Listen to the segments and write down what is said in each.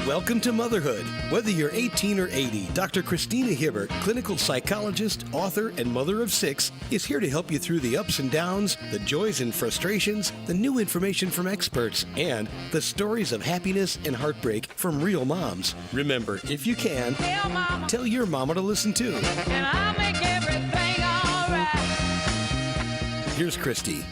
Welcome to Motherhood. Whether you're 18 or 80, Dr. Christina Hibbert, clinical psychologist, author, and mother of 6, is here to help you through the ups and downs, the joys and frustrations, the new information from experts, and the stories of happiness and heartbreak from real moms. Remember, if you can, tell your mama to listen too. And I'll make everything all right. Here's Christy.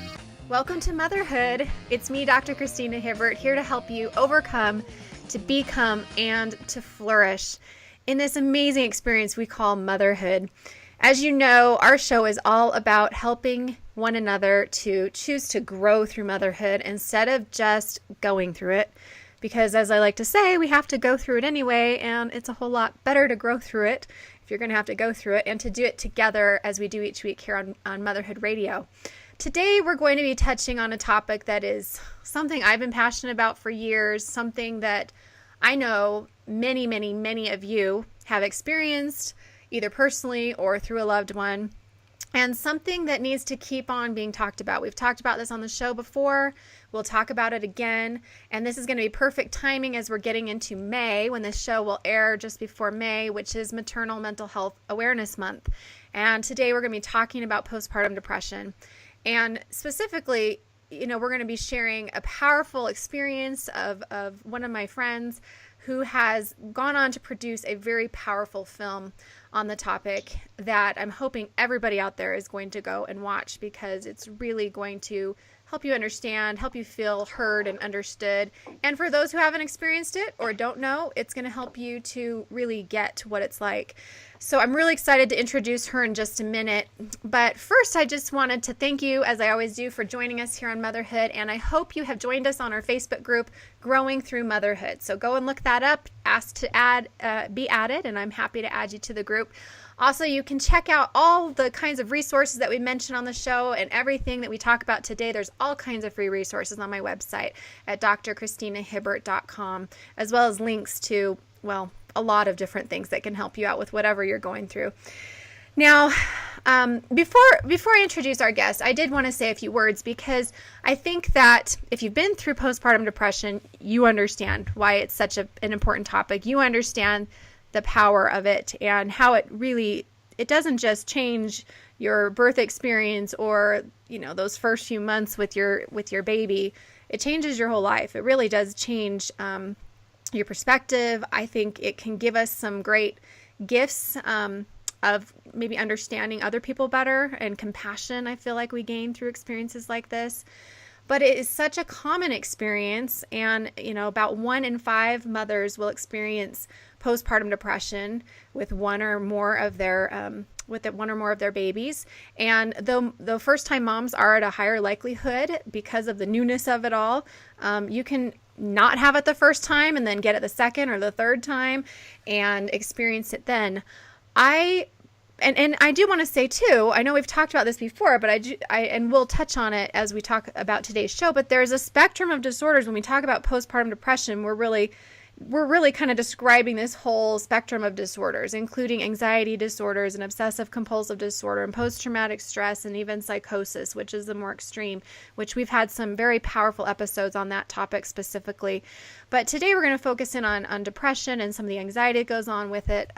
Welcome to Motherhood. It's me, Dr. Christina Hibbert, here to help you overcome, to become, and to flourish in this amazing experience we call motherhood. As you know, our show is all about helping one another to choose to grow through motherhood instead of just going through it. Because as I like to say, we have to go through it anyway, and it's a whole lot better to grow through it if you're going to have to go through it, and to do it together as we do each week here on Motherhood Radio. Today, we're going to be touching on a topic that is something I've been passionate about for years, something that I know many of you have experienced, either personally or through a loved one, and something that needs to keep on being talked about. We've talked about this on the show before. We'll talk about it again, and this is going to be perfect timing as we're getting into May, when this show will air just before May, which is Maternal Mental Health Awareness Month. And today, we're going to be talking about postpartum depression. And specifically, we're going to be sharing a powerful experience of one of my friends who has gone on to produce a very powerful film on the topic that I'm hoping everybody out there is going to go and watch, because it's really going to help you understand, help you feel heard and understood. And for those who haven't experienced it or don't know, it's going to help you to really get what it's like. So I'm really excited to introduce her in just a minute. But first, I just wanted to thank you, as I always do, for joining us here on Motherhood. And I hope you have joined us on our Facebook group, Growing Through Motherhood. So go and look that up, ask to be added, and I'm happy to add you to the group. Also, you can check out all the kinds of resources that we mentioned on the show and everything that we talk about today. There's all kinds of free resources on my website at drchristinahibbert.com, as well as links to, a lot of different things that can help you out with whatever you're going through. Now, before I introduce our guest, I did want to say a few words, because I think that if you've been through postpartum depression, you understand why it's such an important topic. You understand the power of it and how it doesn't just change your birth experience or, those first few months with your baby. It changes your whole life. It really does change your perspective. I think it can give us some great gifts of maybe understanding other people better, and compassion I feel like we gain through experiences like this. But it is such a common experience, and about 1 in 5 mothers will experience postpartum depression with one or more of their babies. And though first-time moms are at a higher likelihood because of the newness of it all, you can not have it the first time and then get it the second or the third time and experience it then. And I do want to say too, I know we've talked about this before, but and we'll touch on it as we talk about today's show, but there's a spectrum of disorders. When we talk about postpartum depression, we're really kind of describing this whole spectrum of disorders, including anxiety disorders and obsessive compulsive disorder and post-traumatic stress and even psychosis, which is the more extreme, which we've had some very powerful episodes on that topic specifically. But today we're going to focus in on depression and some of the anxiety that goes on with it.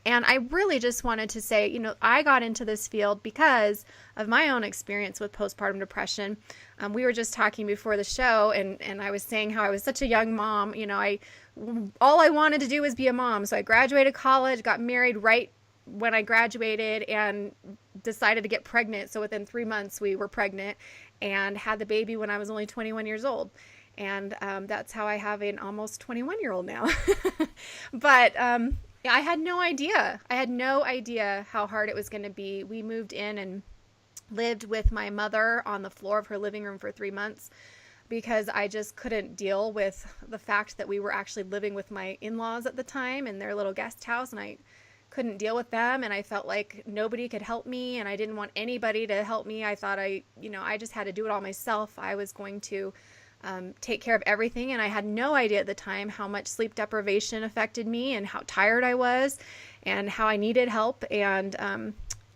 And I really just wanted to say, I got into this field because of my own experience with postpartum depression. We were just talking before the show, and I was saying how I was such a young mom. All I wanted to do was be a mom. So I graduated college, got married right when I graduated, and decided to get pregnant. So within 3 months, we were pregnant and had the baby when I was only 21 years old. And that's how I have an almost 21-year-old now. But I had no idea. I had no idea how hard it was going to be. We moved in and lived with my mother on the floor of her living room for 3 months, because I just couldn't deal with the fact that we were actually living with my in-laws at the time in their little guest house, and I couldn't deal with them, and I felt like nobody could help me, and I didn't want anybody to help me. I thought I just had to do it all myself. I was going to take care of everything. And I had no idea at the time how much sleep deprivation affected me and how tired I was and how I needed help. And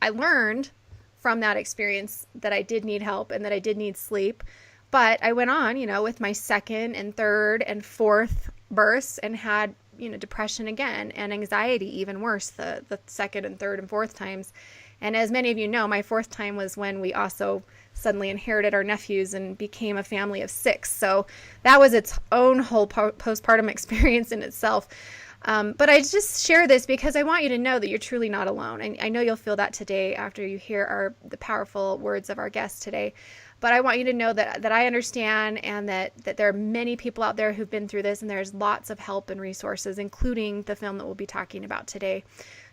I learned from that experience that I did need help and that I did need sleep. But I went on, with my second and third and fourth births and had, depression again and anxiety even worse the second and third and fourth times. And as many of you know, my fourth time was when we also suddenly inherited our nephews and became a family of 6. So that was its own whole postpartum experience in itself. But I just share this because I want you to know that you're truly not alone. And I know you'll feel that today after you hear the powerful words of our guest today. But I want you to know that I understand, and that there are many people out there who've been through this, and there's lots of help and resources, including the film that we'll be talking about today.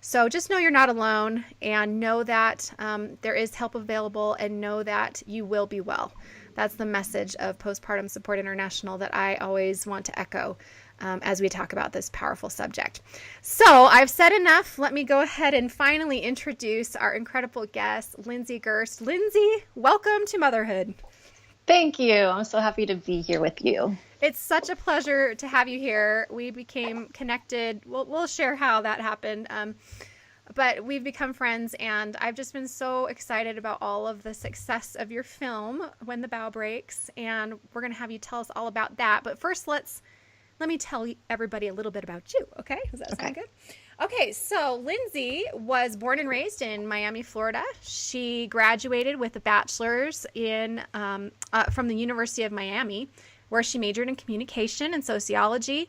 So just know you're not alone, and know that there is help available, and know that you will be well. That's the message of Postpartum Support International that I always want to echo as we talk about this powerful subject. So I've said enough. Let me go ahead and finally introduce our incredible guest, Lindsay Gerszt. Lindsay, welcome to Motherhood. Thank you. I'm so happy to be here with you. It's such a pleasure to have you here. We became connected. We'll share how that happened. But we've become friends, and I've just been so excited about all of the success of your film, When the Bough Breaks, and we're going to have you tell us all about that. But first, let me tell everybody a little bit about you, okay? Does that sound good? Okay, so Lindsay was born and raised in Miami, Florida. She graduated with a bachelor's from the University of Miami, where she majored in communication and sociology.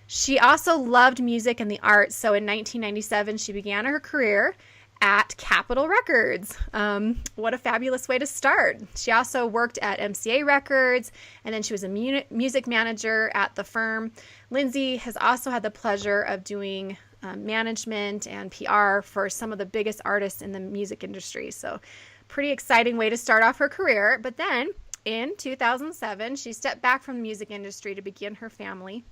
She also loved music and the arts, so in 1997, she began her career at Capitol Records. What a fabulous way to start. She also worked at MCA Records, and then she was a music manager at the firm. Lindsay has also had the pleasure of doing management and PR for some of the biggest artists in the music industry. So pretty exciting way to start off her career. But then in 2007, she stepped back from the music industry to begin her family.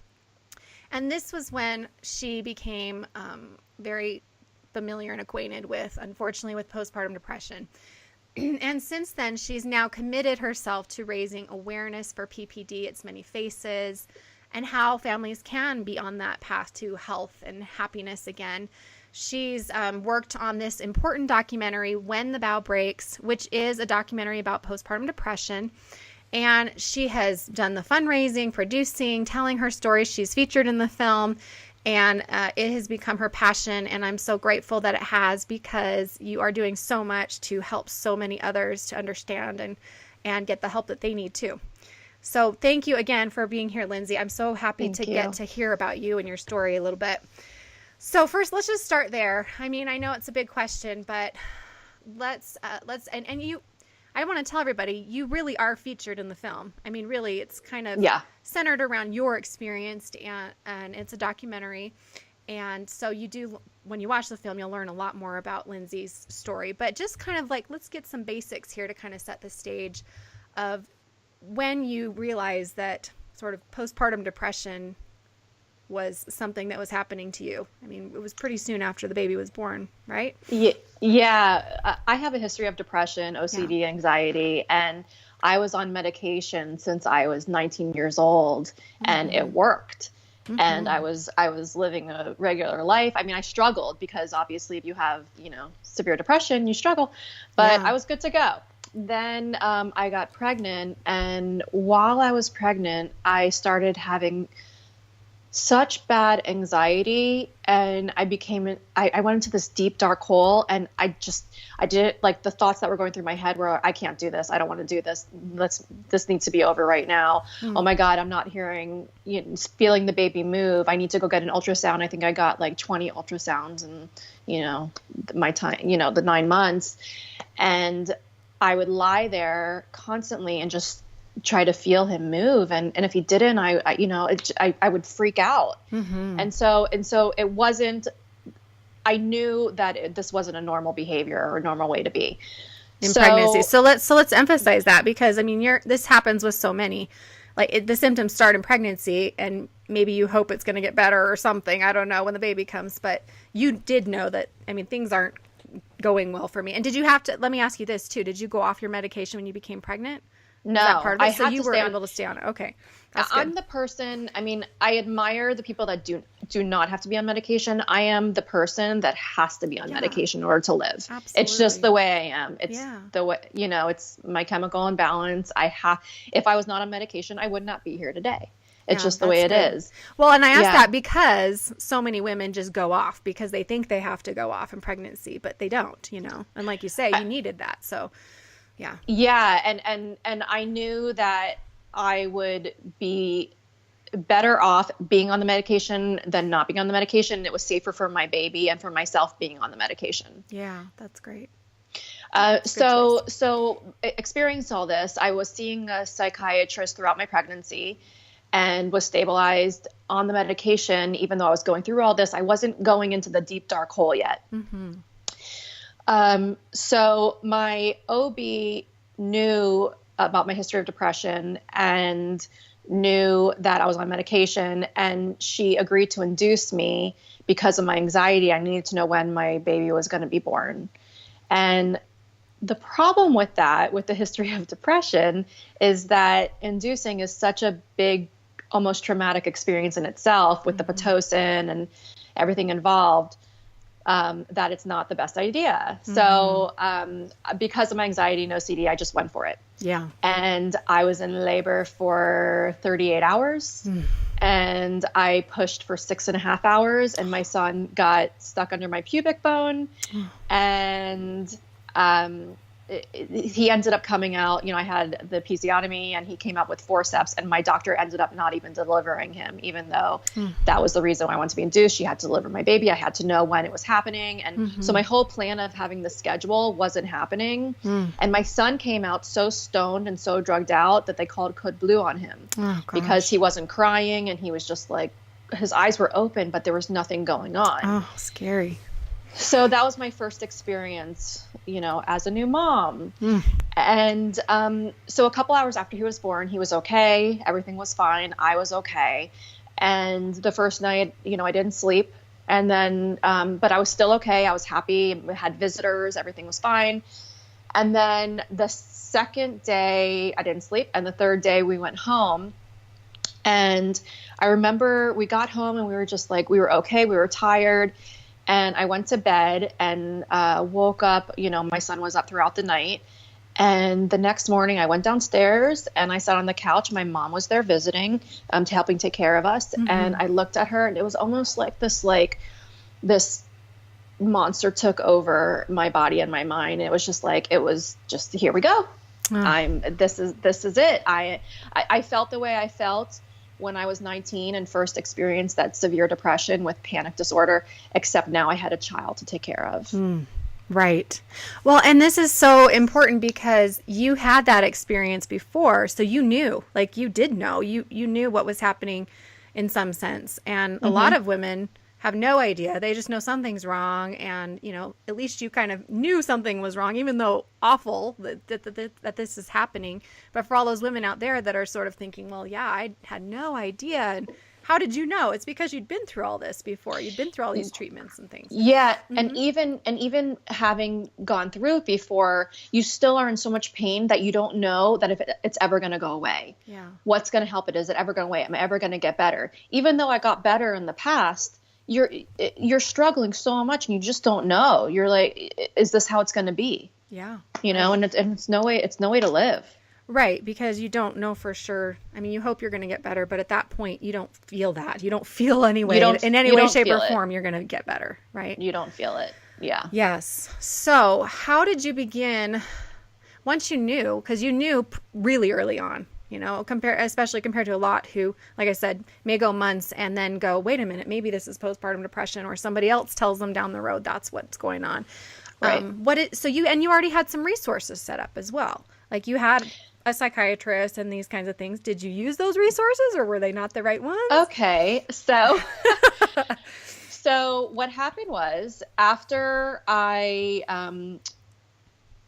And this was when she became very familiar and acquainted with, unfortunately, with postpartum depression. And since then, she's now committed herself to raising awareness for PPD, its many faces, and how families can be on that path to health and happiness again. She's worked on this important documentary, When the Bough Breaks, which is a documentary about postpartum depression. And she has done the fundraising, producing, telling her story. She's featured in the film. And it has become her passion, and I'm so grateful that it has, because you are doing so much to help so many others to understand and get the help that they need too. So thank you again for being here, Lindsay. I'm so happy to get to hear about you and your story a little bit. So first, let's just start there. I mean, I know it's a big question, but let's I want to tell everybody, you really are featured in the film. I mean, really, it's kind of centered around your experience, and it's a documentary. And so when you watch the film, you'll learn a lot more about Lindsay's story. But just kind of let's get some basics here to kind of set the stage of when you realized that sort of postpartum depression was something that was happening to you. I mean, it was pretty soon after the baby was born, right? Yeah. I have a history of depression, OCD, anxiety, and I was on medication since I was 19 years old, and it worked. And I was living a regular life. I mean, I struggled because obviously if you have, severe depression, you struggle, but I was good to go. Then I got pregnant, and while I was pregnant, I started having such bad anxiety, and I went into this deep dark hole, and I did like the thoughts that were going through my head were, I can't do this. I don't want to do this. This needs to be over right now. Oh my God, I'm not feeling the baby move. I need to go get an ultrasound. I think I got like 20 ultrasounds in, my time, the 9 months. And I would lie there constantly and just try to feel him move, and if he didn't, I would freak out. And so it wasn't. I knew that this wasn't a normal behavior or a normal way to be in pregnancy. So let's emphasize that, because I mean, this happens with so many. The symptoms start in pregnancy, and maybe you hope it's going to get better or something. I don't know when the baby comes, but you did know that. I mean, things aren't going well for me. And did you have to? Let me ask you this too. Did you go off your medication when you became pregnant? No, part of it? So you were able to stay on it. Okay. That's good. I'm the person, I mean, I admire the people that do not have to be on medication. I am the person that has to be on medication in order to live. Absolutely. It's just the way I am. It's the way, it's my chemical imbalance. If I was not on medication, I would not be here today. It's Yeah, just the way it that's good. is. Well, and I ask Yeah. that because so many women just go off because they think they have to go off in pregnancy, but they don't, And like you say, you needed that. So, yeah. Yeah, and I knew that I would be better off being on the medication than not being on the medication. It was safer for my baby and for myself being on the medication. Yeah, that's great. So experiencing all this, I was seeing a psychiatrist throughout my pregnancy and was stabilized on the medication. Even though I was going through all this, I wasn't going into the deep dark hole yet. So my OB knew about my history of depression and knew that I was on medication, and she agreed to induce me because of my anxiety. I needed to know when my baby was going to be born. And the problem with that, with the history of depression, is that inducing is such a big, almost traumatic experience in itself with the Pitocin and everything involved, that it's not the best idea. So because of my anxiety and OCD, I just went for it. Yeah. And I was in labor for 38 hours and I pushed for 6.5 hours, and my son got stuck under my pubic bone, and he ended up coming out, I had the episiotomy, and he came out with forceps, and my doctor ended up not even delivering him, even though that was the reason why I wanted to be induced. She had to deliver my baby. I had to know when it was happening. And so my whole plan of having the schedule wasn't happening. And my son came out so stoned and so drugged out that they called code blue on him because he wasn't crying, and he was just like, his eyes were open, but there was nothing going on. Oh, scary. So that was my first experience, as a new mom. And so a couple hours after he was born, he was okay. Everything was fine. I was okay. And the first night, I didn't sleep. And then, but I was still okay. I was happy. We had visitors. Everything was fine. And then the second day, I didn't sleep. And the third day, we went home. And I remember we got home and we were just like, we were okay. We were tired. And I went to bed and woke up, my son was up throughout the night. And the next morning I went downstairs and I sat on the couch. My mom was there visiting, to helping take care of us. And I looked at her, and it was almost like this monster took over my body and my mind. It was just here we go. This is it. I felt the way I felt when I was 19 and first experienced that severe depression with panic disorder, except now I had a child to take care of. Right. Well, and this is so important because you had that experience before. So you knew, you did know, you knew what was happening in some sense. And a lot of women have no idea. They just know something's wrong. And, at least you kind of knew something was wrong, even though awful that this is happening. But for all those women out there that are sort of thinking, well, yeah, I had no idea. And how did you know? It's because you'd been through all this before. You'd been through all these treatments and things. Yeah. And even having gone through it before, you still are in so much pain that you don't know that if it's ever going to go away. Yeah. What's going to help it? Is it ever going away? Am I ever going to get better? Even though I got better in the past, you're struggling so much and you just don't know. You're like, is this how it's going to be? Yeah. And it's no way to live. Right. Because you don't know for sure. I mean, you hope you're going to get better, but at that point you don't feel that. You don't feel in any way, shape or form, you're going to get better. Right. You don't feel it. Yeah. Yes. So how did you begin once you knew, because you knew really early on, especially compared to a lot who, like I said, may go months and then go, wait a minute, maybe this is postpartum depression, or somebody else tells them down the road that's what's going on. Right. You already had some resources set up as well. Like you had a psychiatrist and these kinds of things. Did you use those resources, or were they not the right ones? Okay. So, so what happened was after I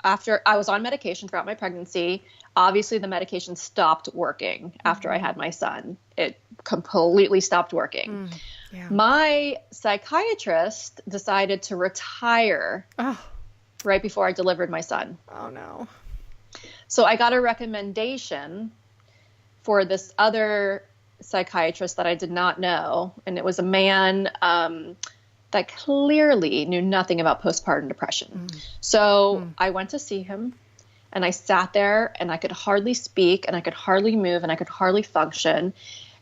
was on medication throughout my pregnancy, obviously the medication stopped working after I had my son. It completely stopped working. Yeah. My psychiatrist decided to retire right before I delivered my son. Oh, no. So I got a recommendation for this other psychiatrist that I did not know. And it was a man that clearly knew nothing about postpartum depression. So I went to see him, and I sat there and I could hardly speak and I could hardly move and I could hardly function.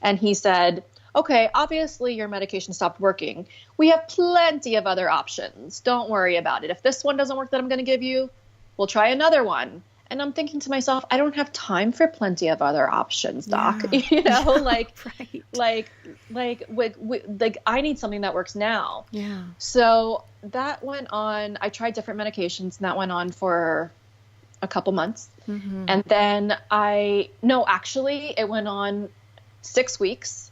And he said, okay, obviously your medication stopped working. We have plenty of other options. Don't worry about it. If this one doesn't work that I'm going to give you, we'll try another one. And I'm thinking to myself, I don't have time for plenty of other options, doc. Yeah. Like I need something that works now. Yeah. So that went on. I tried different medications, and that went on for a couple months. Mm-hmm. And then actually it went on 6 weeks.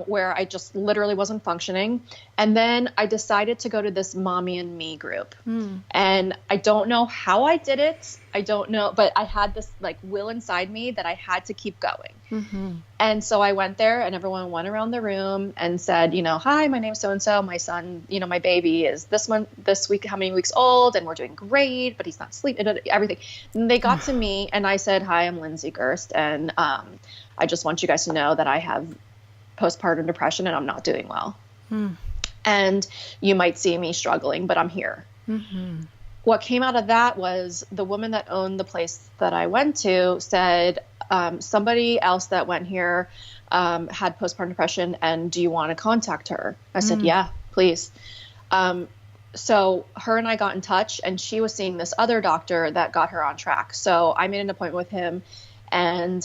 Where I just literally wasn't functioning. And then I decided to go to this Mommy and Me group. And I don't know how I did it. I don't know, but I had this like will inside me that I had to keep going. Mm-hmm. And so I went there, and everyone went around the room and said, hi, my name's so-and-so. My son, my baby is this week, how many weeks old? And we're doing great, but he's not sleeping, everything. And they got to me, and I said, hi, I'm Lindsay Gerszt. And I just want you guys to know that I have postpartum depression and I'm not doing well. And you might see me struggling, but I'm here. Mm-hmm. What came out of that was the woman that owned the place that I went to said, somebody else that went here had postpartum depression, and do you want to contact her? I said, yeah, please. So her and I got in touch, and she was seeing this other doctor that got her on track. So I made an appointment with him, and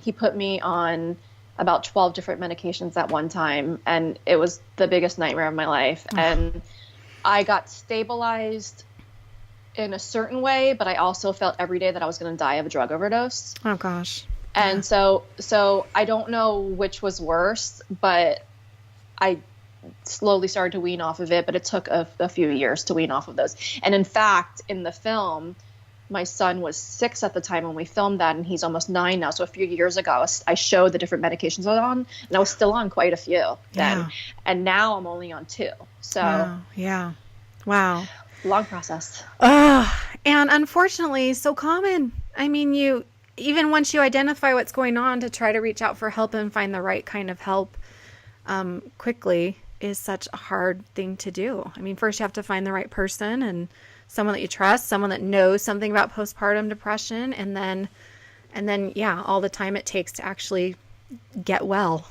he put me on about 12 different medications at one time. And it was the biggest nightmare of my life. And I got stabilized in a certain way, but I also felt every day that I was going to die of a drug overdose. Oh gosh. And so I don't know which was worse, but I slowly started to wean off of it, but it took a few years to wean off of those. And in fact, in the film, my son was 6 at the time when we filmed that, and he's almost 9 now. So a few years ago, I showed the different medications I was on, and I was still on quite a few then. Yeah. And now I'm only on 2. So wow. Long process. And unfortunately, so common. I mean, even once you identify what's going on, to try to reach out for help and find the right kind of help quickly is such a hard thing to do. I mean, first you have to find the right person and someone that you trust, someone that knows something about postpartum depression, and then all the time it takes to actually get well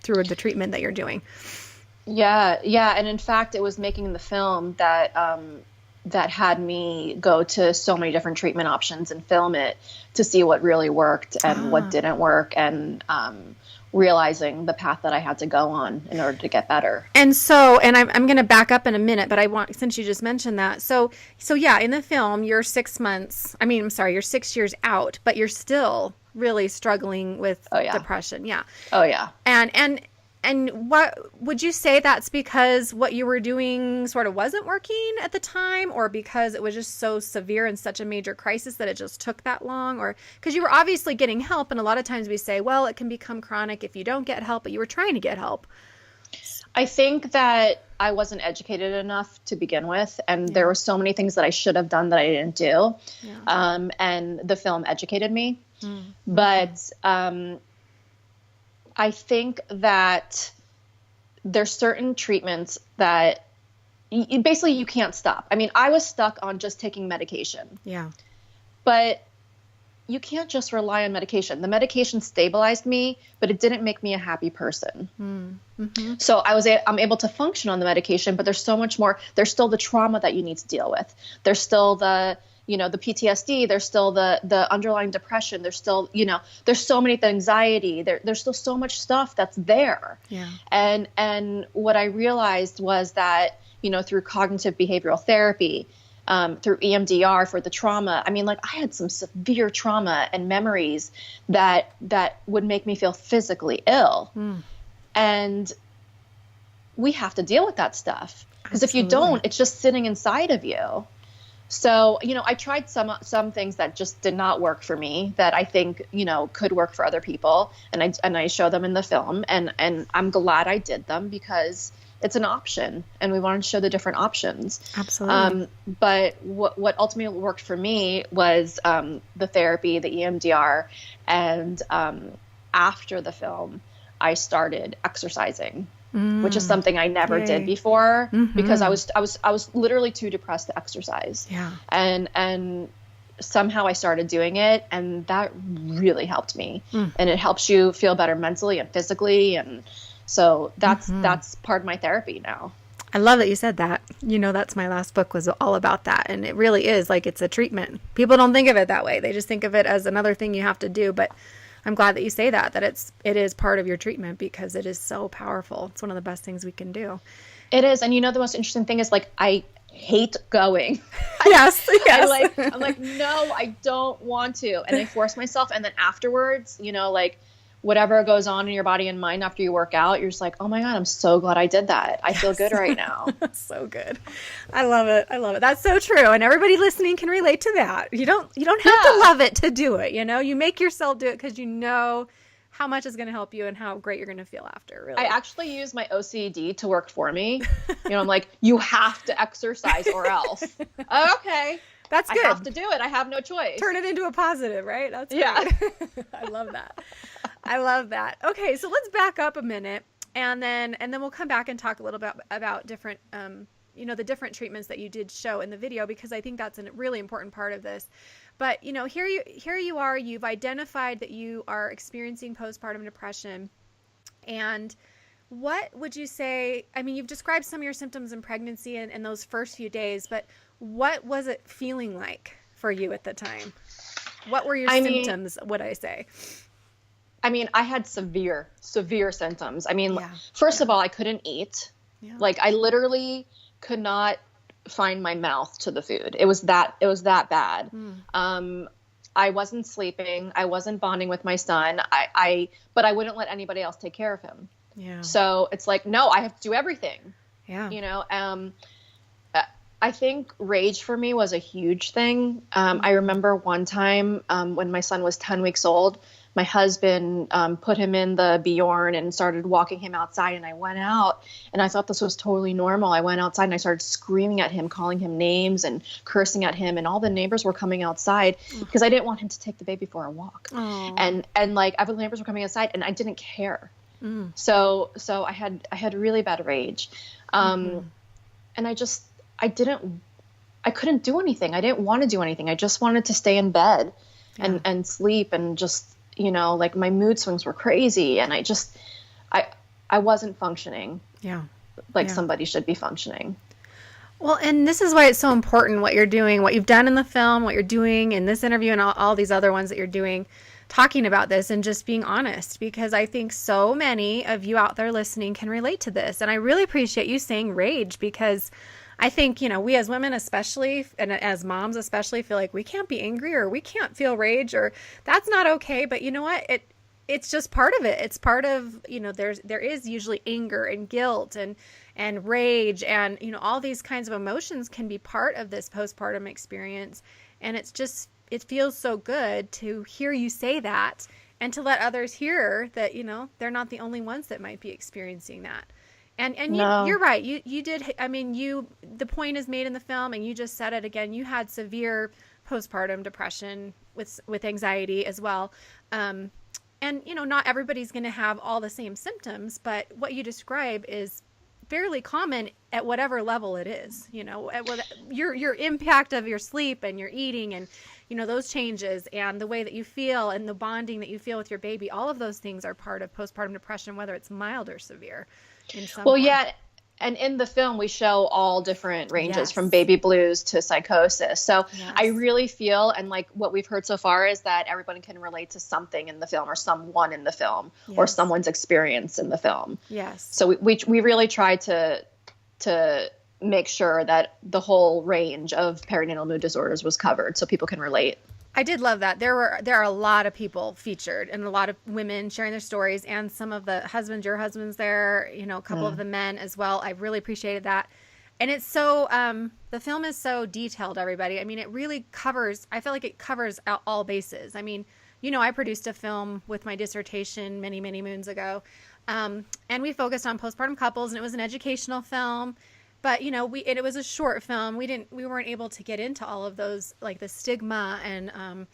through the treatment that you're doing. Yeah. And in fact, it was making the film that had me go to so many different treatment options and film it to see what really worked and what didn't work, and realizing the path that I had to go on in order to get better. And I'm going to back up in a minute, but since you just mentioned that. So yeah, in the film, you're 6 years out, but you're still really struggling with depression. Yeah. Oh yeah. And what would you say that's because what you were doing sort of wasn't working at the time, or because it was just so severe and such a major crisis that it just took that long? Or because you were obviously getting help, and a lot of times we say, well, it can become chronic if you don't get help, but you were trying to get help. I think that I wasn't educated enough to begin with, and there were so many things that I should have done that I didn't do. Yeah. And the film educated me. But I think that there's certain treatments that basically you can't stop. I mean, I was stuck on just taking medication. Yeah. But you can't just rely on medication. The medication stabilized me, but it didn't make me a happy person. Mm-hmm. So I'm able to function on the medication, but there's so much more. There's still the trauma that you need to deal with. There's still the PTSD, there's still the underlying depression. There's still, there's so many, the anxiety, there's still so much stuff that's there. Yeah. And what I realized was that, through cognitive behavioral therapy, through EMDR for the trauma, I mean, like I had some severe trauma and memories that would make me feel physically ill. And we have to deal with that stuff, because if you don't, it's just sitting inside of you. So, I tried some things that just did not work for me that I think, could work for other people. And I show them in the film, and I'm glad I did them, because it's an option, and we wanted to show the different options. Absolutely. But what ultimately worked for me was the therapy, the EMDR. And after the film, I started exercising. Which is something I never did before, because I was literally too depressed to exercise. Yeah. And somehow I started doing it, and that really helped me. And it helps you feel better mentally and physically. And so that's part of my therapy now. I love that you said that. That's my last book was all about that. And it really is like it's a treatment. People don't think of it that way. They just think of it as another thing you have to do. But I'm glad that you say that it is part of your treatment, because it is so powerful. It's one of the best things we can do. It is. And the most interesting thing is, like, I hate going. Yes. I'm like, no, I don't want to. And I force myself. And then afterwards, like whatever goes on in your body and mind after you work out, you're just like, oh my God, I'm so glad I did that. I feel good right now. So good. I love it. That's so true. And everybody listening can relate to that. You don't have to love it to do it. You make yourself do it because you know how much is going to help you and how great you're going to feel after. Really. I actually use my OCD to work for me. I'm like, you have to exercise or else. Okay. That's good. I have to do it. I have no choice. Turn it into a positive, right? That's great. Yeah. I love that. Okay, so let's back up a minute, and then we'll come back and talk a little bit about different, the different treatments that you did show in the video, because I think that's a really important part of this. But here you are. You've identified that you are experiencing postpartum depression, and what would you say? I mean, you've described some of your symptoms in pregnancy and those first few days, but what was it feeling like for you at the time? What were your symptoms, would I say? I had severe symptoms. First of all, I couldn't eat. Yeah. Like, I literally could not find my mouth to the food. It was that bad. I wasn't sleeping. I wasn't bonding with my son. But I wouldn't let anybody else take care of him. Yeah. So it's like, no, I have to do everything. Yeah. I think rage for me was a huge thing. I remember one time when my son was 10 weeks old, my husband put him in the Bjorn and started walking him outside, and I went out and I thought this was totally normal. I went outside and I started screaming at him, calling him names and cursing at him, and all the neighbors were coming outside because I didn't want him to take the baby for a walk. And like other neighbors were coming outside and I didn't care. So I had really bad rage. And I couldn't do anything. I didn't want to do anything. I just wanted to stay in bed and sleep, and just, like my mood swings were crazy, and I wasn't functioning. Like somebody should be functioning. Well, and this is why it's so important what you're doing, what you've done in the film, what you're doing in this interview, and all these other ones that you're doing, talking about this and just being honest, because I think so many of you out there listening can relate to this. And I really appreciate you saying rage, because I think, we as women especially, and as moms especially, feel like we can't be angry, or we can't feel rage, or that's not okay. But you know what? It's just part of it. It's part of, there is usually anger and guilt and rage, and, all these kinds of emotions can be part of this postpartum experience. And it feels so good to hear you say that, and to let others hear that, they're not the only ones that might be experiencing that. And no. You're right. You did. The point is made in the film, and you just said it again. You had severe postpartum depression with anxiety as well. And not everybody's going to have all the same symptoms, but what you describe is fairly common at whatever level it is. Your impact of your sleep and your eating, and those changes, and the way that you feel, and the bonding that you feel with your baby. All of those things are part of postpartum depression, whether it's mild or severe. Yeah. And in the film, we show all different ranges from baby blues to psychosis. So I really feel, and like what we've heard so far, is that everyone can relate to something in the film, or someone in the film, or someone's experience in the film. Yes. So we really try to make sure that the whole range of perinatal mood disorders was covered, so people can relate. I did love that. There are a lot of people featured, and a lot of women sharing their stories, and some of the husbands, your husbands there, a couple of the men as well. I really appreciated that. And it's so, the film is so detailed, everybody. I mean, it really covers, I feel like it covers all bases. I mean, I produced a film with my dissertation many, many moons ago. And we focused on postpartum couples, and it was an educational film. But, it was a short film. We weren't able to get into all of those, like the stigma, and,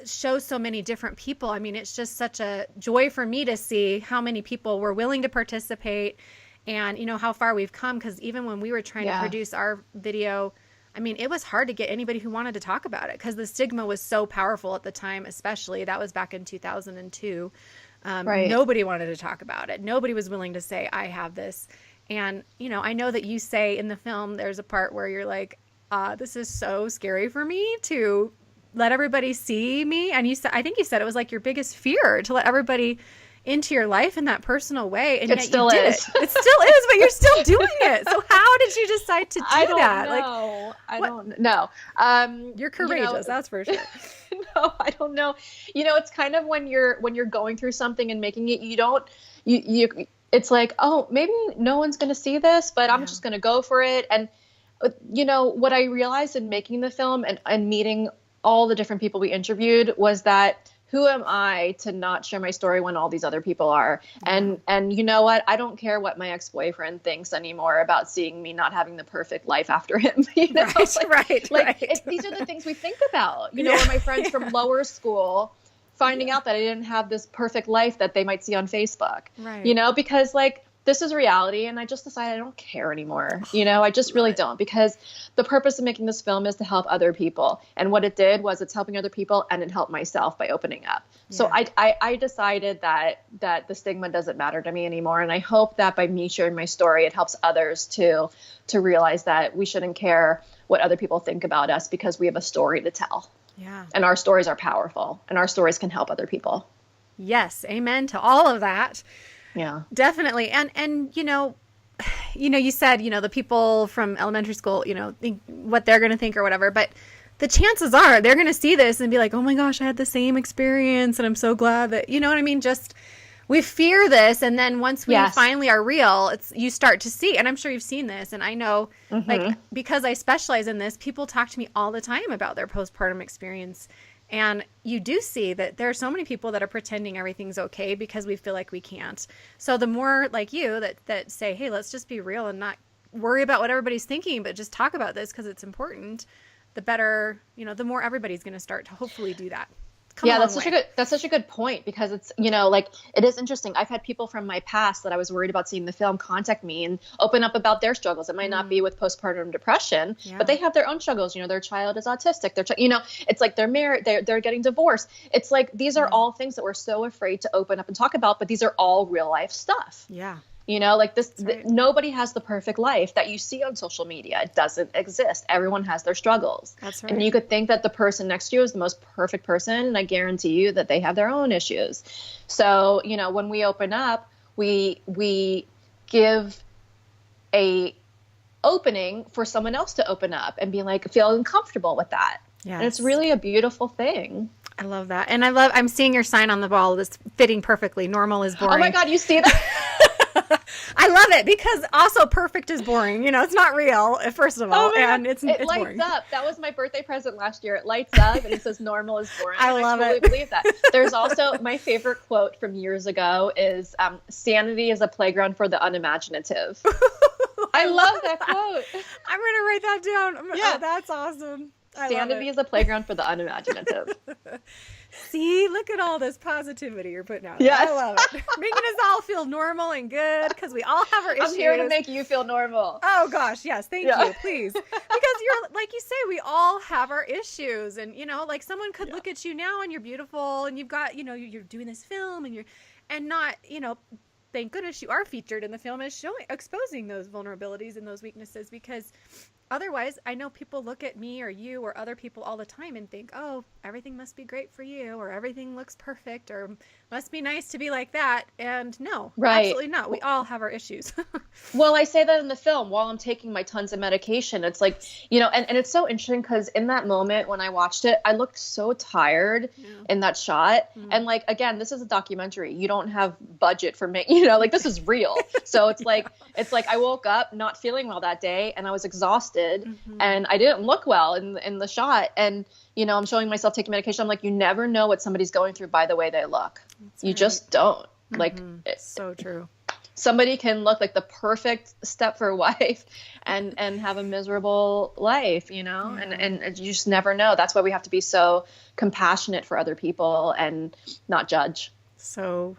show so many different people. I mean, it's just such a joy for me to see how many people were willing to participate, and, how far we've come. Because even when we were trying to produce our video, I mean, it was hard to get anybody who wanted to talk about it because the stigma was so powerful at the time, especially. That was back in 2002. Right. Nobody wanted to talk about it. Nobody was willing to say, I have this. And, you know, I know that you say in the film, there's a part where you're like, this is so scary for me to let everybody see me. And you said, I think you said it was like your biggest fear to let everybody into your life in that personal way. And It yet still you did is. it. It still is, but you're still doing it. So how did you decide to do I don't that? know. Like, I what- don't know. You're courageous, You know, that's for sure. no, I don't know. You know, it's kind of when you're going through something and making it, you it's like, oh, maybe no one's going to see this, but I'm just going to go for it. And you know, what I realized in making the film and meeting all the different people we interviewed was that who am I to not share my story when all these other people are? And you know what? I don't care what my ex-boyfriend thinks anymore about seeing me not having the perfect life after him. You know? Right. These are the things we think about. You know, or my friends from lower school finding out that I didn't have this perfect life that they might see on Facebook. Right. You know, because like this is reality, and I just decided I don't care anymore. You know, I just really don't, because the purpose of making this film is to help other people. And what it did was it's helping other people, and it helped myself by opening up. Yeah. So I decided that the stigma doesn't matter to me anymore. And I hope that by me sharing my story, it helps others to realize that we shouldn't care what other people think about us because we have a story to tell. Yeah. And our stories are powerful, and our stories can help other people. Yes. Amen to all of that. Yeah, definitely. And, you know, you said, you know, the people from elementary school, you know, think what they're going to think or whatever, but the chances are they're going to see this and be like, oh my gosh, I had the same experience. And I'm so glad that, you know what I mean? Just, we fear this. And then once we finally are real, you start to see, and I'm sure you've seen this. And I know like, because I specialize in this, people talk to me all the time about their postpartum experience. And you do see that there are so many people that are pretending everything's okay because we feel like we can't. So the more like you that say, hey, let's just be real and not worry about what everybody's thinking, but just talk about this because it's important, the better, you know, the more everybody's going to start to hopefully do that. That's such a good point, because it's, you know, like it is interesting. I've had people from my past that I was worried about seeing the film contact me and open up about their struggles. It might not be with postpartum depression, but they have their own struggles. You know, their child is autistic. You know, it's like they're married, they're getting divorced. It's like, these are all things that we're so afraid to open up and talk about, but these are all real life stuff. Yeah. You know, like this, nobody has the perfect life that you see on social media. It doesn't exist. Everyone has their struggles. That's right. And you could think that the person next to you is the most perfect person, and I guarantee you that they have their own issues. So, you know, when we open up, we give a opening for someone else to open up and be like, feeling comfortable with that. Yes. And it's really a beautiful thing. I love that. And I'm seeing your sign on the wall that's fitting perfectly. Normal is boring. Oh my God, you see that? I love it, because also perfect is boring. You know, it's not real, first of all, and it's lights boring. up. That was my birthday present last year. It lights up and it says normal is boring. I love totally it. believe that. There's also my favorite quote from years ago is sanity is a playground for the unimaginative. I love that quote. I'm going to write that down. Yeah. Oh, that's awesome. Sanity is a playground for the unimaginative. See, look at all this positivity you're putting out. Yes. I love it. Making us all feel normal and good, because we all have our issues. I'm here to make you feel normal. Oh gosh, yes, thank you, please. Because you're, like you say, we all have our issues, and you know, like someone could look at you now and you're beautiful, and you've got, you know, you're doing this film, and not, you know, thank goodness you are featured in the film as exposing those vulnerabilities and those weaknesses, because otherwise, I know people look at me or you or other people all the time and think, oh, everything must be great for you, or everything looks perfect, or must be nice to be like that. And no, absolutely not. We all have our issues. Well, I say that in the film while I'm taking my tons of medication. It's like, you know, and it's so interesting because in that moment when I watched it, I looked so tired in that shot. And like, again, this is a documentary. You don't have budget for me, you know, like this is real. So it's like I woke up not feeling well that day, and I was exhausted, and I didn't look well in the shot. And, you know, I'm showing myself taking medication. I'm like, you never know what somebody's going through by the way they look. You just don't. Like, so true. Somebody can look like the perfect stepford wife and have a miserable life, you know, and you just never know. That's why we have to be so compassionate for other people and not judge. So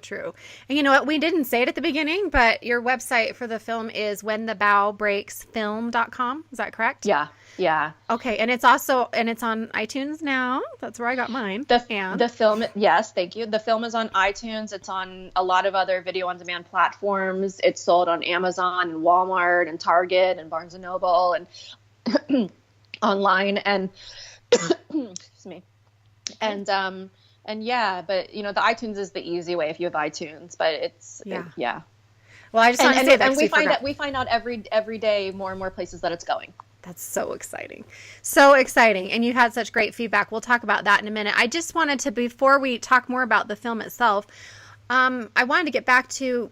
true. And you know what? We didn't say it at the beginning, but your website for the film is whentheboughbreaksfilm.com. Is that correct? Yeah. Yeah. Okay. And it's on iTunes now. That's where I got mine. The film, yes, thank you. The film is on iTunes. It's on a lot of other video on demand platforms. It's sold on Amazon and Walmart and Target and Barnes and Noble and online and excuse me. And yeah, but you know, the iTunes is the easy way if you have iTunes, but it's yeah. Well, I just want to say that and we find out every day more and more places that it's going. That's so exciting. So exciting. And you had such great feedback. We'll talk about that in a minute. I just wanted to, before we talk more about the film itself, I wanted to get back to,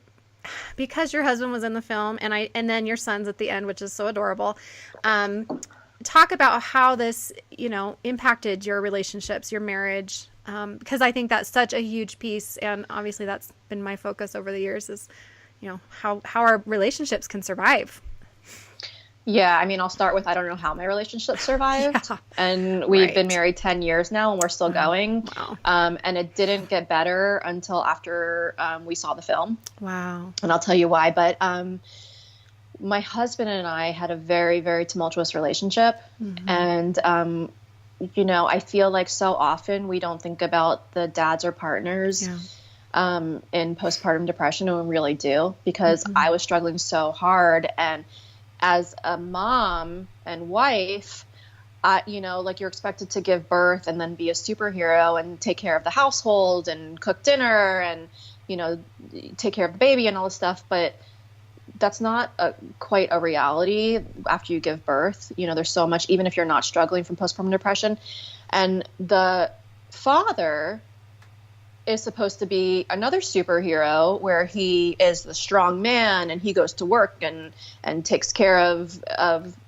because your husband was in the film and then your son's at the end, which is so adorable. Talk about how this, you know, impacted your relationships, your marriage, because I think that's such a huge piece. And obviously that's been my focus over the years is, you know, how our relationships can survive. Yeah, I mean, I'll start with I don't know how my relationship survived. Yeah. And we've been married 10 years now and we're still going. Wow. And it didn't get better until after we saw the film. Wow. And I'll tell you why. But my husband and I had a very, very tumultuous relationship. Mm-hmm. And, you know, I feel like so often we don't think about the dads or partners in postpartum depression, and we really do, because I was struggling so hard. And as a mom and wife, you know, like you're expected to give birth and then be a superhero and take care of the household and cook dinner and, you know, take care of the baby and all this stuff. But that's not quite a reality after you give birth. You know, there's so much, even if you're not struggling from postpartum depression. And the father is supposed to be another superhero where he is the strong man and he goes to work and takes care of,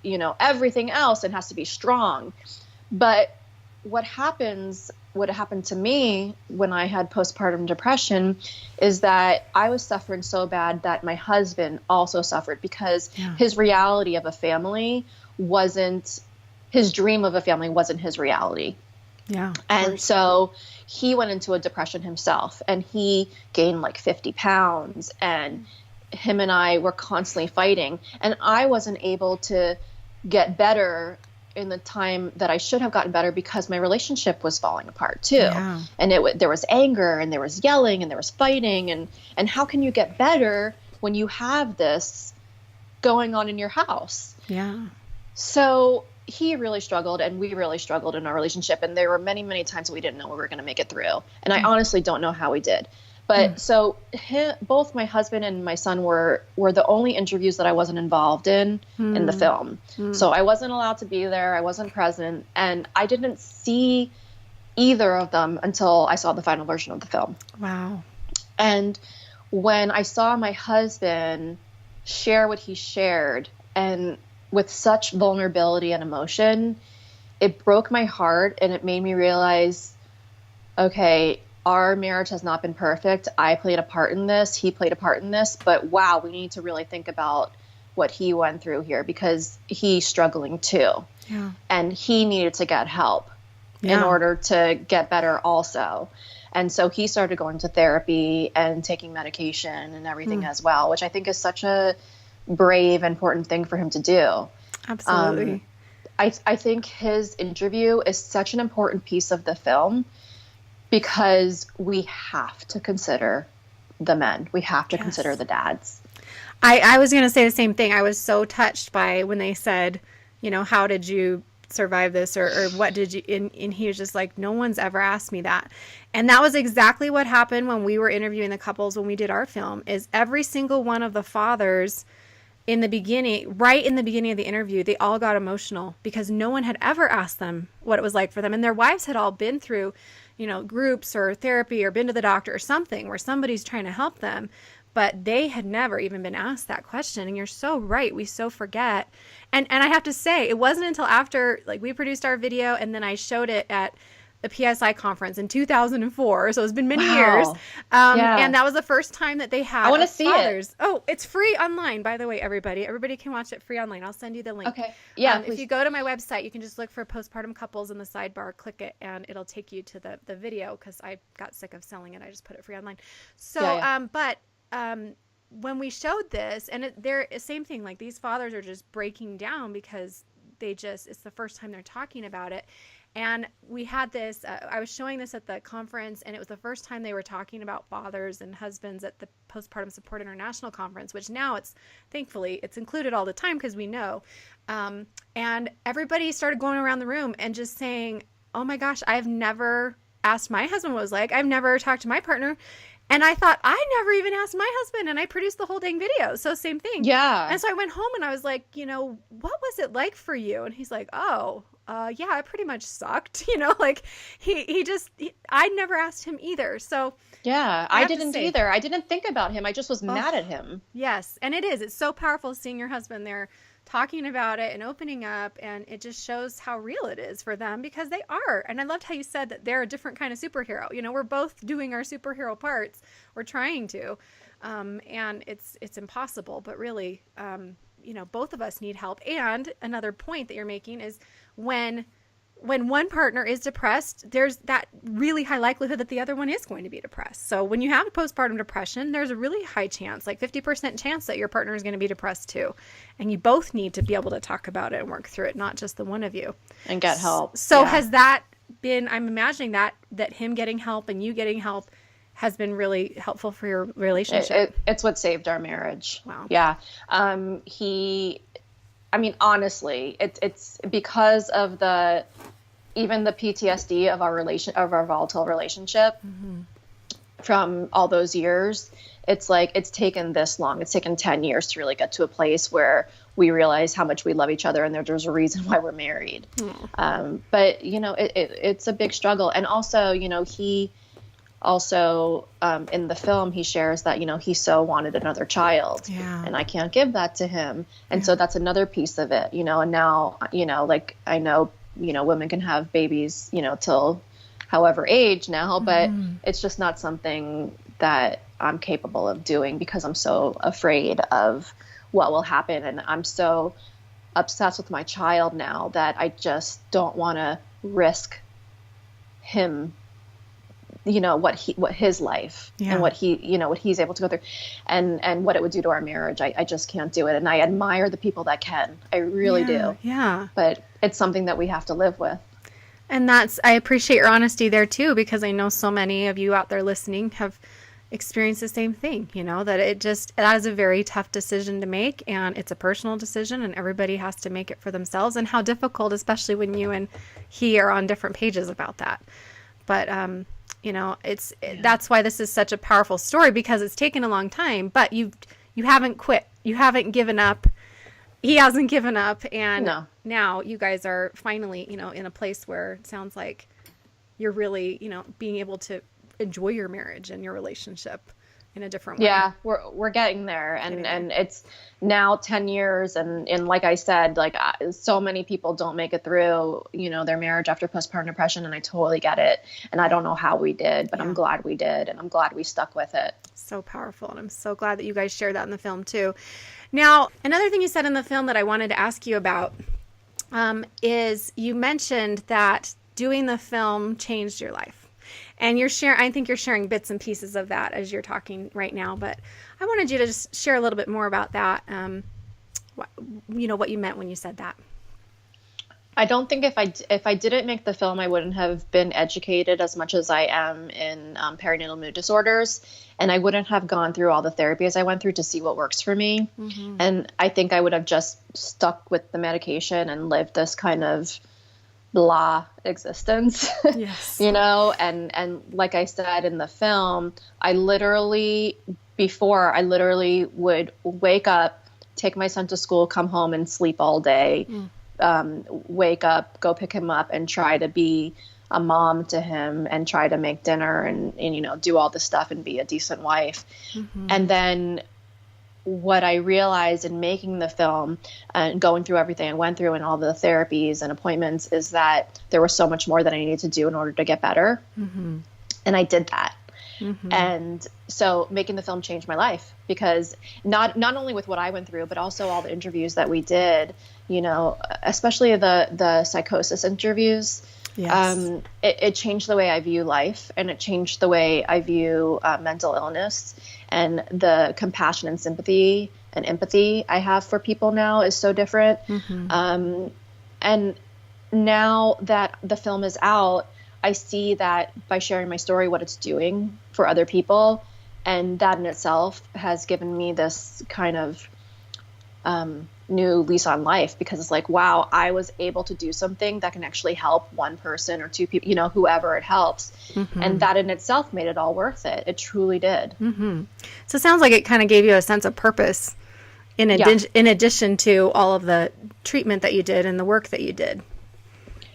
you know, everything else and has to be strong. But what happened to me when I had postpartum depression is that I was suffering so bad that my husband also suffered, because his reality of a family wasn't, his dream of a family wasn't his reality. Yeah. And so he went into a depression himself and he gained like 50 pounds, and him and I were constantly fighting, and I wasn't able to get better in the time that I should have gotten better because my relationship was falling apart too. Yeah. And there was anger and there was yelling and there was fighting, and how can you get better when you have this going on in your house? Yeah. So he really struggled and we really struggled in our relationship. And there were many, many times we didn't know we were going to make it through. And I honestly don't know how we did. But so both my husband and my son were the only interviews that I wasn't involved in the film. So I wasn't allowed to be there. I wasn't present. And I didn't see either of them until I saw the final version of the film. Wow. And when I saw my husband share what he shared, and with such vulnerability and emotion, it broke my heart, and it made me realize, okay, our marriage has not been perfect. I played a part in this. He played a part in this. But wow, we need to really think about what he went through here, because he's struggling too. Yeah. And he needed to get help in order to get better also. And so he started going to therapy and taking medication and everything as well, which I think is such a brave, important thing for him to do. Absolutely. I think his interview is such an important piece of the film, because we have to consider the men. We have to consider the dads. I was going to say the same thing. I was so touched by when they said, you know, how did you survive this, or what did you, and he was just like, no one's ever asked me that. And that was exactly what happened when we were interviewing the couples when we did our film, is every single one of the fathers in the beginning, right in the beginning of the interview, they all got emotional because no one had ever asked them what it was like for them. And their wives had all been through, you know, groups or therapy or been to the doctor or something where somebody's trying to help them, but they had never even been asked that question. And you're so right. We so forget. And I have to say, it wasn't until after, like, we produced our video and then I showed it at the PSI conference in 2004. So it's been many Wow. years. Yeah. And that was the first time that they had I wanna of see it. fathers. Oh, it's free online, by the way, everybody. Everybody can watch it free online. I'll send you the link. Okay. Yeah. If Please. you go to my website, you can just look for postpartum couples in the sidebar, click it, and it'll take you to the video, because I got sick of selling it. I just put it free online. So, when we showed this, and they're same thing, like these fathers are just breaking down because it's the first time they're talking about it. And we had this, I was showing this at the conference, and it was the first time they were talking about fathers and husbands at the Postpartum Support International Conference, which now thankfully it's included all the time because we know. And everybody started going around the room and just saying, oh my gosh, I've never asked my husband what it was like. I've never talked to my partner. And I thought, I never even asked my husband, and I produced the whole dang video. So same thing. Yeah. And so I went home and I was like, what was it like for you? And he's like, yeah, it pretty much sucked. Like I never asked him either. So Yeah, I I have to didn't say- either. I didn't think about him. I just was mad at him. yes. And it's so powerful seeing your husband there talking about it and opening up, and it just shows how real it is for them, because they are. And I loved how you said that they're a different kind of superhero. We're both doing our superhero parts. We're trying to, and it's impossible, but really, both of us need help. And another point that you're making is when one partner is depressed, there's that really high likelihood that the other one is going to be depressed. So when you have postpartum depression, there's a really high chance, like 50% chance, that your partner is going to be depressed too. And you both need to be able to talk about it and work through it, not just the one of you. And get help. So Yeah. has that been, I'm imagining that him getting help and you getting help has been really helpful for your relationship. It's what saved our marriage. Wow. Yeah. Honestly, it's because of even the PTSD of our volatile relationship from all those years. It's like, it's taken this long. It's taken 10 years to really get to a place where we realize how much we love each other, and there's a reason why we're married. But it's a big struggle. And also, he also, in the film, he shares that, he so wanted another child, and I can't give that to him. And so that's another piece of it, and now, like, I know, women can have babies, till however age now, but it's just not something that I'm capable of doing because I'm so afraid of what will happen. And I'm so obsessed with my child now that I just don't want to risk him, what his life and what he's able to go through and what it would do to our marriage. I just can't do it. And I admire the people that can. I really do. Yeah. But it's something that we have to live with. And I appreciate your honesty there too, because I know so many of you out there listening have experienced the same thing, that that is a very tough decision to make, and it's a personal decision, and everybody has to make it for themselves, and how difficult, especially when you and he are on different pages about that. But, that's why this is such a powerful story, because it's taken a long time, but you haven't quit. You haven't given up. He hasn't given up. And now you guys are finally, in a place where it sounds like you're really, being able to enjoy your marriage and your relationship in a different way. Yeah, we're getting there. And it's now 10 years. And like I said, like so many people don't make it through, their marriage after postpartum depression. And I totally get it. And I don't know how we did, but I'm glad we did. And I'm glad we stuck with it. So powerful. And I'm so glad that you guys shared that in the film too. Now, another thing you said in the film that I wanted to ask you about is you mentioned that doing the film changed your life. And I think you're sharing bits and pieces of that as you're talking right now, but I wanted you to just share a little bit more about that. What you meant when you said that. I don't think if I didn't make the film, I wouldn't have been educated as much as I am in perinatal mood disorders, and I wouldn't have gone through all the therapies I went through to see what works for me. And I think I would have just stuck with the medication and lived this kind of blah existence. Yes. And like I said in the film, I literally would wake up, take my son to school, come home and sleep all day, wake up, go pick him up and try to be a mom to him and try to make dinner and do all this stuff and be a decent wife. And then what I realized in making the film and going through everything I went through and all the therapies and appointments is that there was so much more that I needed to do in order to get better. And I did that. And so making the film changed my life, because not only with what I went through, but also all the interviews that we did, you know, especially the psychosis interviews. Yes. It changed the way I view life, and it changed the way I view mental illness, and the compassion and sympathy and empathy I have for people now is so different. And now that the film is out, I see that by sharing my story, what it's doing for other people. And that in itself has given me this kind of new lease on life, because it's like, wow, I was able to do something that can actually help one person or two people, you know, whoever it helps. And that in itself made it all worth it. It truly did. So it sounds like it kind of gave you a sense of purpose in addition to all of the treatment that you did and the work that you did.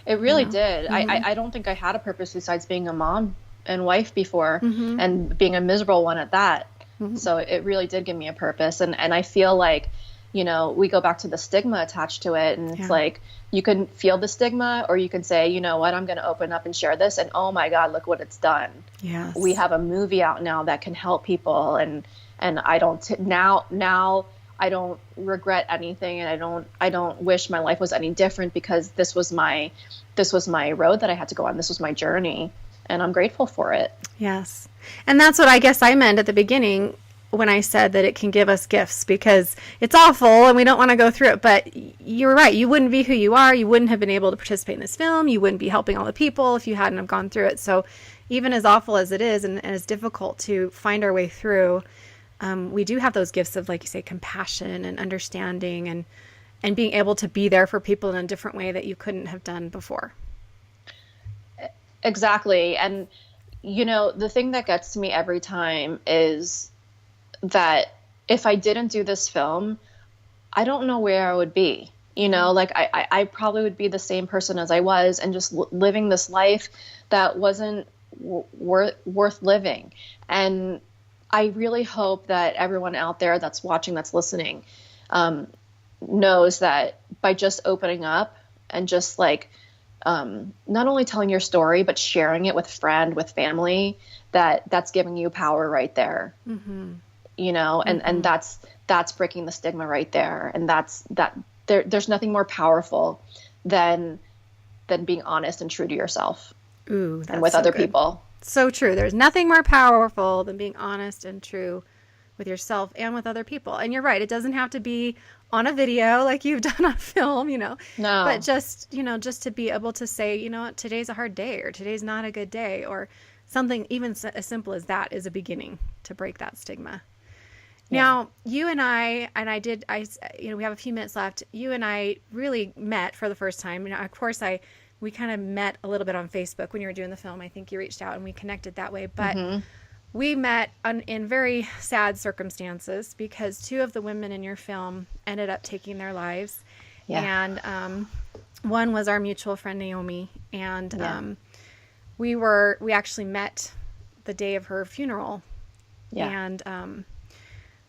It really did. I don't think I had a purpose besides being a mom and wife before, and being a miserable one at that. So it really did give me a purpose. And I feel like, you know, we go back to the stigma attached to it. And it's like, you can feel the stigma, or you can say, you know what, I'm going to open up and share this. And oh my God, look what it's done. Yes. We have a movie out now that can help people. And I don't now I don't regret anything. And I don't wish my life was any different, because this was my road that I had to go on. This was my journey, and I'm grateful for it. Yes. And that's what I guess I meant at the beginning when I said that it can give us gifts, because it's awful and we don't want to go through it. But you're right. You wouldn't be who you are. You wouldn't have been able to participate in this film. You wouldn't be helping all the people if you hadn't have gone through it. So even as awful as it is, and as difficult to find our way through, we do have those gifts of, like you say, compassion and understanding, and being able to be there for people in a different way that you couldn't have done before. Exactly. And, you know, the thing that gets to me every time is that if I didn't do this film, I don't know where I would be. You know, like I probably would be the same person as I was, and just living this life that wasn't worth living. And I really hope that everyone out there that's watching, that's listening, knows that by just opening up and just like, not only telling your story, but sharing it with friend, with family, that's giving you power right there. You know, and that's breaking the stigma right there. And there's nothing more powerful than being honest and true to yourself. Ooh, that's and with so other good. people. So true. There's nothing more powerful than being honest and true with yourself and with other people. And you're right. It doesn't have to be on a video like you've done on film, you know, No. but just, you know, just to be able to say, you know what, today's a hard day, or today's not a good day, or something even as simple as that is a beginning to break that stigma. Now, you and I, you know, we have a few minutes left. You and I really met for the first time. You know, of course, we kind of met a little bit on Facebook when you were doing the film. I think you reached out and we connected that way. But we met in very sad circumstances, because two of the women in your film ended up taking their lives. And one was our mutual friend, Naomi. And we actually met the day of her funeral. And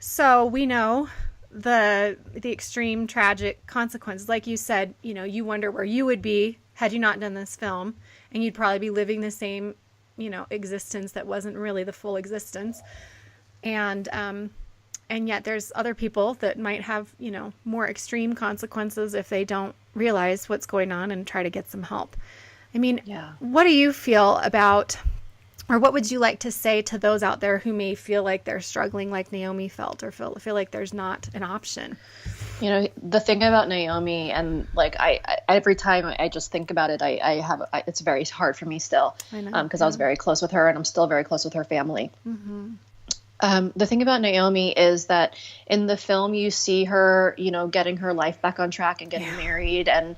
so we know the extreme tragic consequences. Like you said, you know, you wonder where you would be had you not done this film, and you'd probably be living the same, you know, existence that wasn't really the full existence. And yet there's other people that might have, you know, more extreme consequences if they don't realize what's going on and try to get some help. I mean, what do you feel about, or what would you like to say to those out there who may feel like they're struggling like Naomi felt, or feel like there's not an option? You know, the thing about Naomi, and like I every time I just think about it, it's very hard for me still, because I was very close with her, and I'm still very close with her family. The thing about Naomi is that in the film you see her, you know, getting her life back on track and getting married, and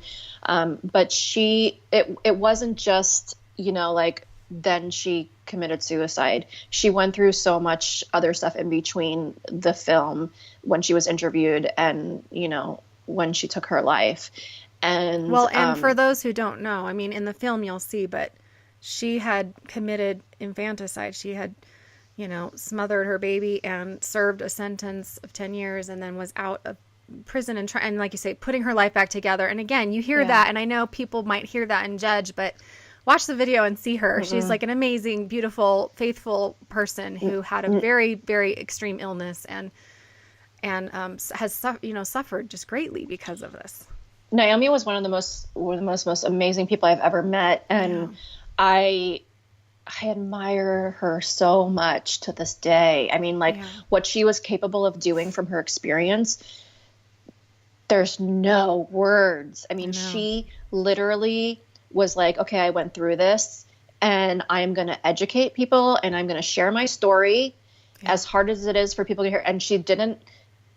but it wasn't just, you know, like then she committed suicide. She went through so much other stuff in between the film, when she was interviewed, and, you know, when she took her life. And and for those who don't know, I mean, in the film you'll see, but she had committed infanticide. She had smothered her baby and served a sentence of 10 years and then was out of prison and like you say, putting her life back together. And again, you hear that, and I know people might hear that and judge, but watch the video and see her. She's like an amazing, beautiful, faithful person who had a very, very extreme illness and has suffered just greatly because of this. Naomi was one of the most amazing people I've ever met, and I admire her so much to this day. I mean, what she was capable of doing from her experience, there's no words. I mean, she literally was like, okay, I went through this and I'm going to educate people and I'm going to share my story as hard as it is for people to hear. And she didn't,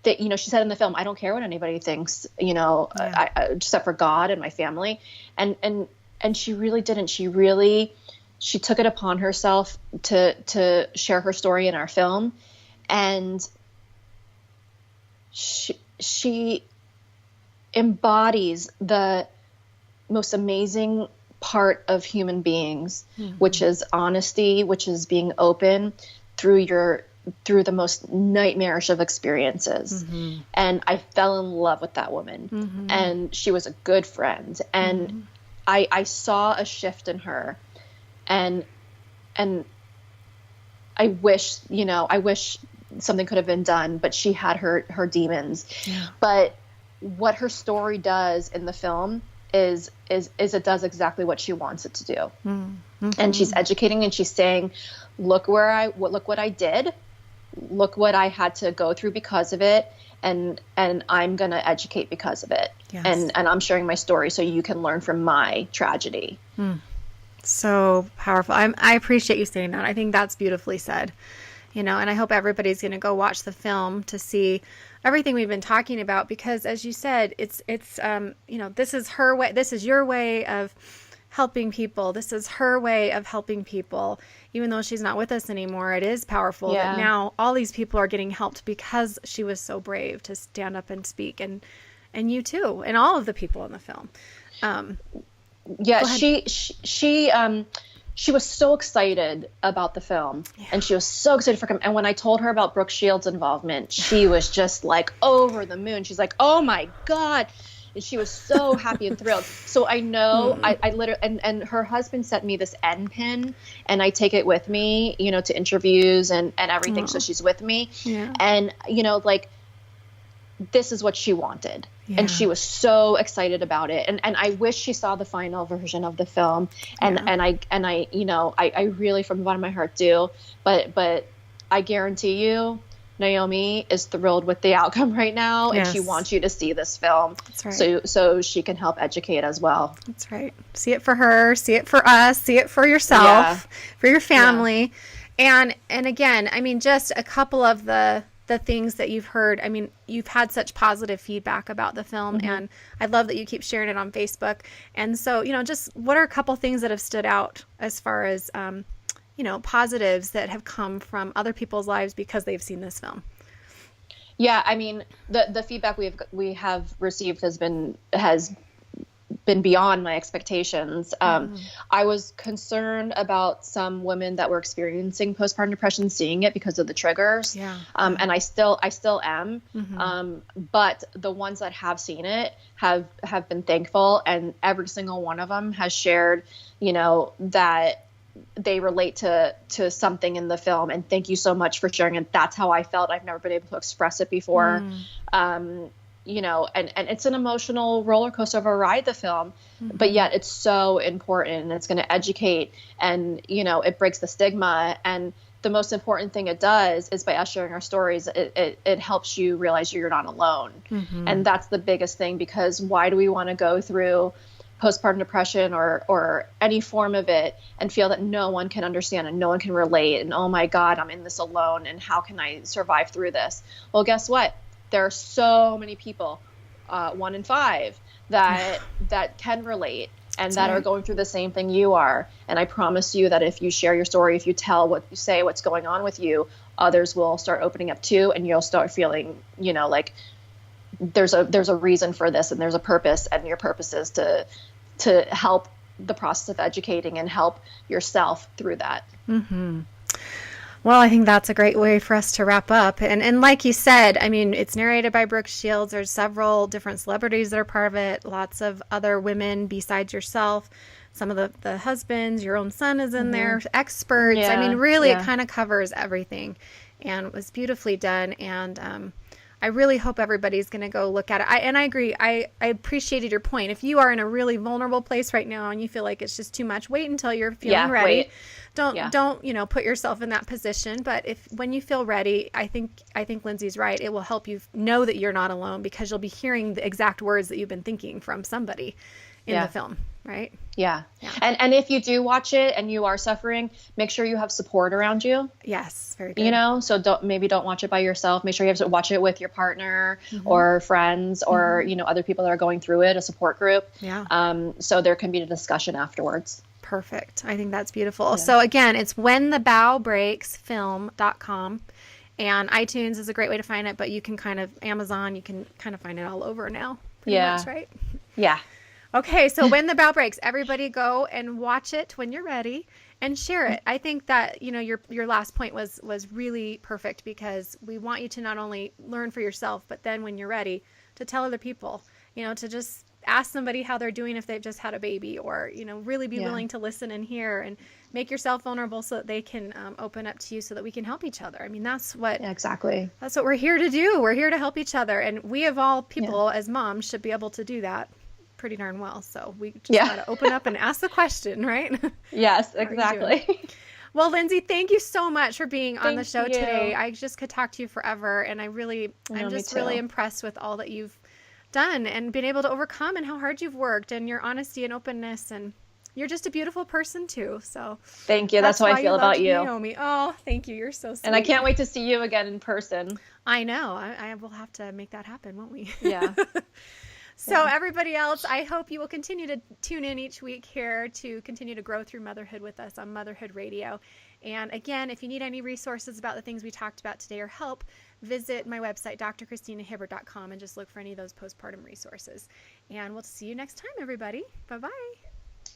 she said in the film, I don't care what anybody thinks, except for God and my family. And she really didn't. She took it upon herself to share her story in our film. And she embodies the most amazing part of human beings, which is honesty, which is being open through the most nightmarish of experiences. And I fell in love with that woman, and she was a good friend. And I saw a shift in her, and I wish something could have been done, but she had her demons. But what her story does in the film is it does exactly what she wants it to do. And she's educating, and she's saying, look what I did, look what I had to go through because of it, and I'm going to educate because of it. And I'm sharing my story so you can learn from my tragedy. So powerful. I appreciate you saying that. I think that's beautifully said. And I hope everybody's going to go watch the film to see everything we've been talking about, because as you said, it's this is her way, this is your way of helping people. This is her way of helping people. Even though she's not with us anymore, it is powerful that now all these people are getting helped because she was so brave to stand up and speak, and you too, and all of the people in the film. She was so excited about the film, and she was so excited for him. And when I told her about Brooke Shields' involvement, she was just like over the moon. She's like, oh my God. And she was so happy and thrilled. So I know I literally, and her husband sent me this N pin, and I take it with me, to interviews and everything. So she's with me. And, this is what she wanted. And she was so excited about it. And I wish she saw the final version of the film. And I really, from the bottom of my heart, do. But I guarantee you, Naomi is thrilled with the outcome right now, and she wants you to see this film. That's right. So she can help educate as well. That's right. See it for her, see it for us, see it for yourself, for your family. And again, I mean, just a couple of the things that you've heard. I mean, you've had such positive feedback about the film, and I love that you keep sharing it on Facebook. And so, just what are a couple things that have stood out as far as, positives that have come from other people's lives because they've seen this film? Yeah, I mean, the feedback we have received has been beyond my expectations. I was concerned about some women that were experiencing postpartum depression seeing it because of the triggers. And I still am. But the ones that have seen it have been thankful, and every single one of them has shared, that they relate to something in the film, and thank you so much for sharing it. That's how I felt. I've never been able to express it before. And it's an emotional roller coaster of a ride, the film, but yet it's so important, and it's going to educate, and, it breaks the stigma. And the most important thing it does is by us sharing our stories, it helps you realize you're not alone. And that's the biggest thing, because why do we want to go through postpartum depression or any form of it and feel that no one can understand and no one can relate, and, oh my God, I'm in this alone, and how can I survive through this? Well, guess what? There are so many people, 1 in 5, that can relate, and that are going through the same thing you are. And I promise you that if you share your story, if you tell what you say, what's going on with you, others will start opening up too, and you'll start feeling, like there's a reason for this, and there's a purpose, and your purpose is to help the process of educating and help yourself through that. Well, I think that's a great way for us to wrap up. And like you said, I mean, it's narrated by Brooke Shields. There's several different celebrities that are part of it, lots of other women besides yourself. Some of the husbands, your own son is in there, experts. I mean, really, it kind of covers everything. And it was beautifully done. And I really hope everybody's going to go look at it. And I agree. I appreciated your point. If you are in a really vulnerable place right now and you feel like it's just too much, wait until you're feeling ready. Wait. Don't put yourself in that position. But when you feel ready, I think Lindsay's right. It will help you know that you're not alone, because you'll be hearing the exact words that you've been thinking from somebody in the film, right? Yeah. And if you do watch it and you are suffering, make sure you have support around you. Yes, very good. So don't watch it by yourself. Make sure you have to watch it with your partner or friends or, other people that are going through it, a support group. Yeah. So there can be a discussion afterwards. Perfect. I think that's beautiful. Yeah. So again, it's whentheboughbreaksfilm.com, and iTunes is a great way to find it, but you can Amazon, you can kind of find it all over now. Pretty much, right? Yeah. Okay, so When the Bough Breaks, everybody go and watch it when you're ready and share it. I think that, your last point was really perfect, because we want you to not only learn for yourself, but then when you're ready to tell other people, to just ask somebody how they're doing if they've just had a baby, or, really be willing to listen and hear and make yourself vulnerable so that they can open up to you, so that we can help each other. I mean, that's what exactly. That's what we're here to do. We're here to help each other. And we, of all people, as moms, should be able to do that pretty darn well. So we just got to open up and ask the question, right? Yes, exactly. Well, Lindsay, thank you so much for being on the show today. I just could talk to you forever, and I'm just really impressed with all that you've done and been able to overcome, and how hard you've worked, and your honesty and openness, and you're just a beautiful person too. So thank you. That's how I feel about you. Naomi. Oh, thank you. You're so sweet. And I can't wait to see you again in person. I know. I will have to make that happen, won't we? Yeah. So everybody else, I hope you will continue to tune in each week here to continue to grow through motherhood with us on Motherhood Radio. And again, if you need any resources about the things we talked about today or help, visit my website, drchristinahibbert.com, and just look for any of those postpartum resources. And we'll see you next time, everybody. Bye-bye.